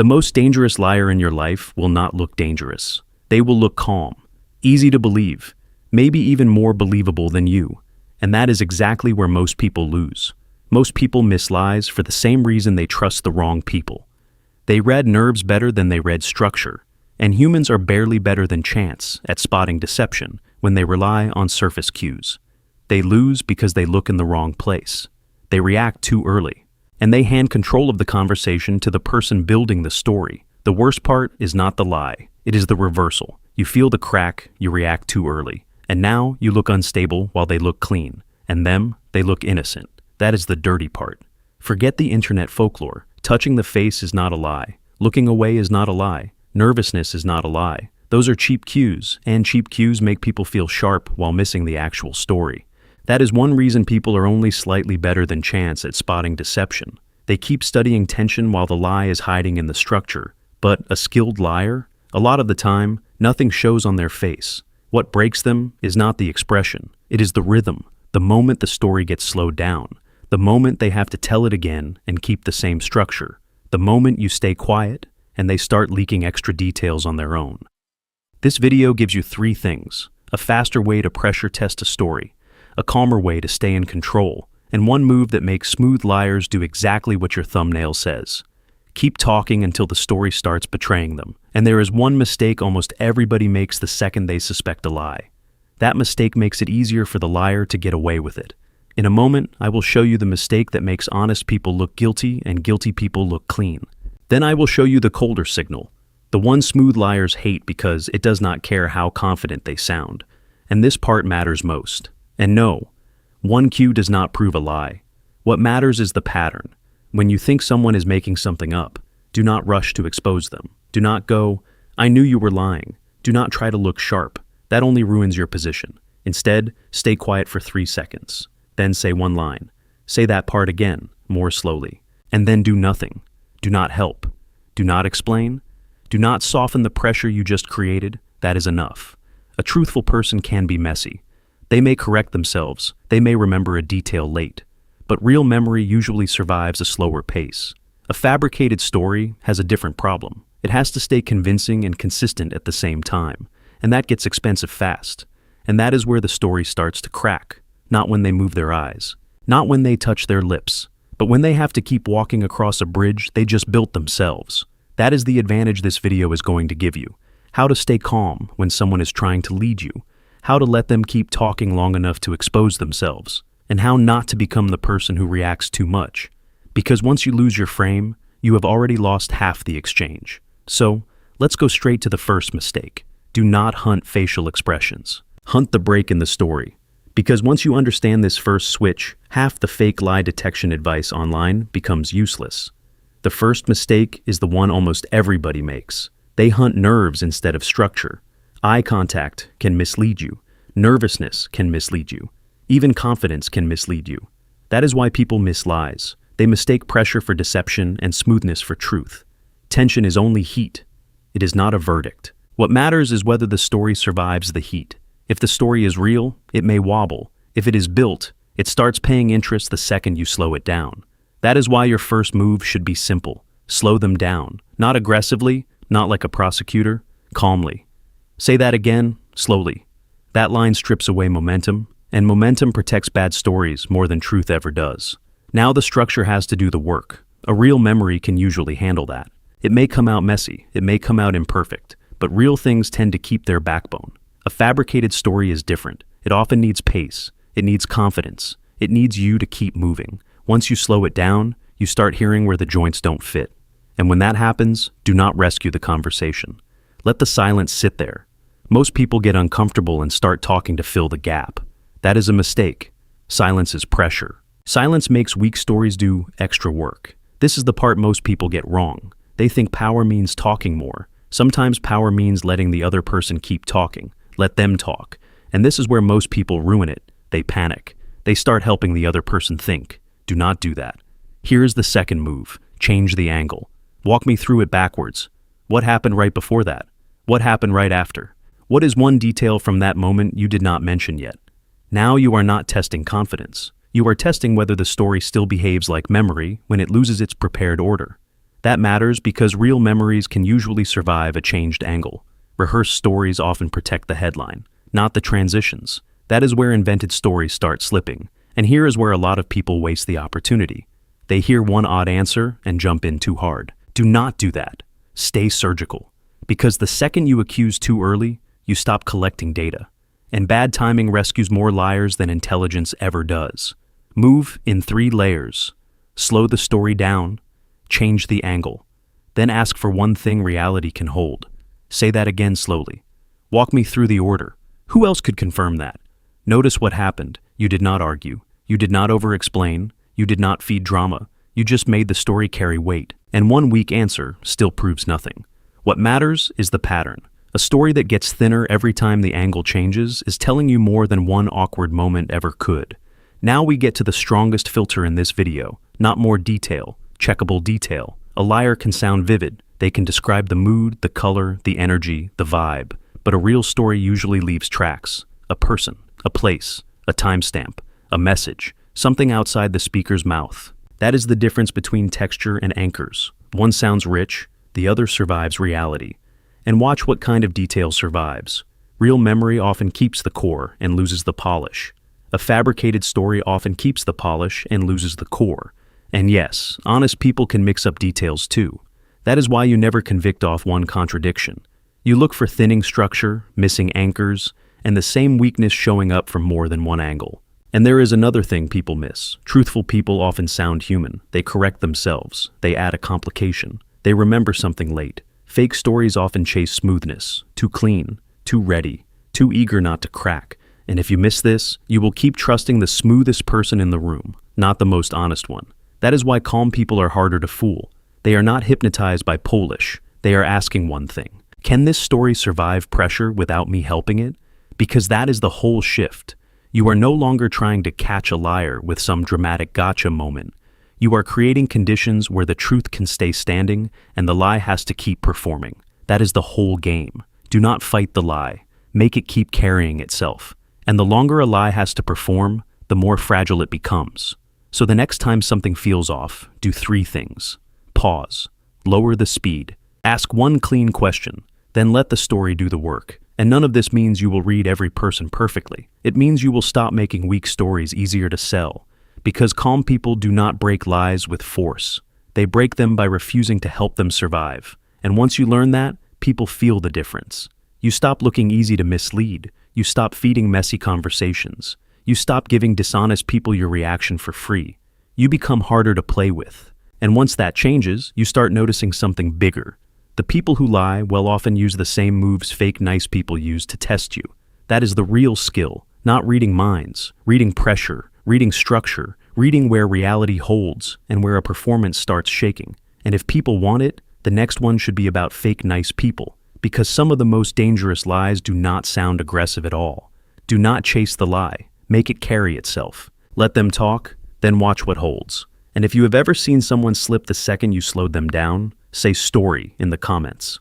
The most dangerous liar in your life will not look dangerous. They will look calm, easy to believe, maybe even more believable than you. And that is exactly where most people lose. Most people miss lies for the same reason they trust the wrong people. They read nerves better than they read structure. And humans are barely better than chance at spotting deception when they rely on surface cues. They lose because they look in the wrong place. They react too early. And they hand control of the conversation to the person building the story. The worst part is not the lie. It is the reversal. You feel the crack, you react too early. And now you look unstable while they look clean. And them, they look innocent. That is the dirty part. Forget the internet folklore. Touching the face is not a lie. Looking away is not a lie. Nervousness is not a lie. Those are cheap cues, and cheap cues make people feel sharp while missing the actual story. That is one reason people are only slightly better than chance at spotting deception. They keep studying tension while the lie is hiding in the structure. But a skilled liar? A lot of the time, nothing shows on their face. What breaks them is not the expression. It is the rhythm, the moment the story gets slowed down, the moment they have to tell it again and keep the same structure, the moment you stay quiet and they start leaking extra details on their own. This video gives you 3 things: a faster way to pressure test a story, a calmer way to stay in control, and one move that makes smooth liars do exactly what your thumbnail says. Keep talking until the story starts betraying them. And there is one mistake almost everybody makes the second they suspect a lie. That mistake makes it easier for the liar to get away with it. In a moment, I will show you the mistake that makes honest people look guilty and guilty people look clean. Then I will show you the colder signal, the one smooth liars hate because it does not care how confident they sound. And this part matters most. And no, one cue does not prove a lie. What matters is the pattern. When you think someone is making something up, do not rush to expose them. Do not go, "I knew you were lying." Do not try to look sharp. That only ruins your position. Instead, stay quiet for 3 seconds. Then say one line. Say that part again, more slowly. And then do nothing. Do not help. Do not explain. Do not soften the pressure you just created. That is enough. A truthful person can be messy. They may correct themselves. They may remember a detail late. But real memory usually survives a slower pace. A fabricated story has a different problem. It has to stay convincing and consistent at the same time. And that gets expensive fast. And that is where the story starts to crack. Not when they move their eyes. Not when they touch their lips. But when they have to keep walking across a bridge they just built themselves. That is the advantage this video is going to give you. How to stay calm when someone is trying to lead you. How to let them keep talking long enough to expose themselves. And how not to become the person who reacts too much. Because once you lose your frame, you have already lost half the exchange. So, let's go straight to the first mistake. Do not hunt facial expressions. Hunt the break in the story. Because once you understand this first switch, half the fake lie detection advice online becomes useless. The first mistake is the one almost everybody makes. They hunt nerves instead of structure. Eye contact can mislead you. Nervousness can mislead you. Even confidence can mislead you. That is why people miss lies. They mistake pressure for deception and smoothness for truth. Tension is only heat. It is not a verdict. What matters is whether the story survives the heat. If the story is real, it may wobble. If it is built, it starts paying interest the second you slow it down. That is why your first move should be simple. Slow them down. Not aggressively, not like a prosecutor, calmly. Say that again, slowly. That line strips away momentum, and momentum protects bad stories more than truth ever does. Now the structure has to do the work. A real memory can usually handle that. It may come out messy, it may come out imperfect, but real things tend to keep their backbone. A fabricated story is different. It often needs pace. It needs confidence. It needs you to keep moving. Once you slow it down, you start hearing where the joints don't fit. And when that happens, do not rescue the conversation. Let the silence sit there. Most people get uncomfortable and start talking to fill the gap. That is a mistake. Silence is pressure. Silence makes weak stories do extra work. This is the part most people get wrong. They think power means talking more. Sometimes power means letting the other person keep talking. Let them talk. And this is where most people ruin it. They panic. They start helping the other person think. Do not do that. Here is the second move. Change the angle. Walk me through it backwards. What happened right before that? What happened right after? What is one detail from that moment you did not mention yet? Now you are not testing confidence. You are testing whether the story still behaves like memory when it loses its prepared order. That matters because real memories can usually survive a changed angle. Rehearsed stories often protect the headline, not the transitions. That is where invented stories start slipping, and here is where a lot of people waste the opportunity. They hear one odd answer and jump in too hard. Do not do that. Stay surgical. Because the second you accuse too early, you stop collecting data. And bad timing rescues more liars than intelligence ever does. Move in 3 layers. Slow the story down. Change the angle. Then ask for one thing reality can hold. Say that again slowly. Walk me through the order. Who else could confirm that? Notice what happened. You did not argue. You did not over-explain. You did not feed drama. You just made the story carry weight. And one weak answer still proves nothing. What matters is the pattern. A story that gets thinner every time the angle changes is telling you more than one awkward moment ever could. Now we get to the strongest filter in this video. Not more detail. Checkable detail. A liar can sound vivid. They can describe the mood, the color, the energy, the vibe. But a real story usually leaves tracks. A person, a place, a timestamp, a message, something outside the speaker's mouth. That is the difference between texture and anchors. One sounds rich, the other survives reality. And watch what kind of detail survives. Real memory often keeps the core and loses the polish. A fabricated story often keeps the polish and loses the core. And yes, honest people can mix up details too. That is why you never convict off one contradiction. You look for thinning structure, missing anchors, and the same weakness showing up from more than one angle. And there is another thing people miss. Truthful people often sound human. They correct themselves. They add a complication. They remember something late. Fake stories often chase smoothness. Too clean, too ready, too eager not to crack. And if you miss this, you will keep trusting the smoothest person in the room, not the most honest one. That is why calm people are harder to fool. They are not hypnotized by Polish. They are asking one thing. Can this story survive pressure without me helping it? Because that is the whole shift. You are no longer trying to catch a liar with some dramatic gotcha moment. You are creating conditions where the truth can stay standing and the lie has to keep performing. That is the whole game. Do not fight the lie. Make it keep carrying itself. And the longer a lie has to perform, the more fragile it becomes. So the next time something feels off, do 3 things. Pause. Lower the speed. Ask one clean question. Then let the story do the work. And none of this means you will read every person perfectly. It means you will stop making weak stories easier to sell. Because calm people do not break lies with force. They break them by refusing to help them survive. And once you learn that, people feel the difference. You stop looking easy to mislead. You stop feeding messy conversations. You stop giving dishonest people your reaction for free. You become harder to play with. And once that changes, you start noticing something bigger. The people who lie will often use the same moves fake nice people use to test you. That is the real skill, not reading minds, reading pressure, reading structure, reading where reality holds and where a performance starts shaking. And if people want it, the next one should be about fake nice people, because some of the most dangerous lies do not sound aggressive at all. Do not chase the lie. Make it carry itself. Let them talk, then watch what holds. And if you have ever seen someone slip the second you slowed them down, say story in the comments.